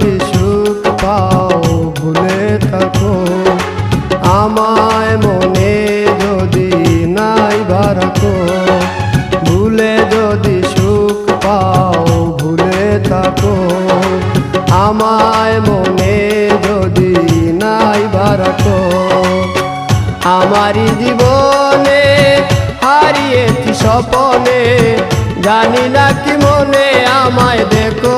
যদি সুখ পাও ভুলে থাকো, আমায় মনে যদি নাই বারাকো, ভুলে যদি সুখ পাও ভুলে থাকো, আমায় মনে যদি নাই বারাকো। আমারি জীবনে হারিয়েছি স্বপনে, জানি না কি মনে আমায় দেখো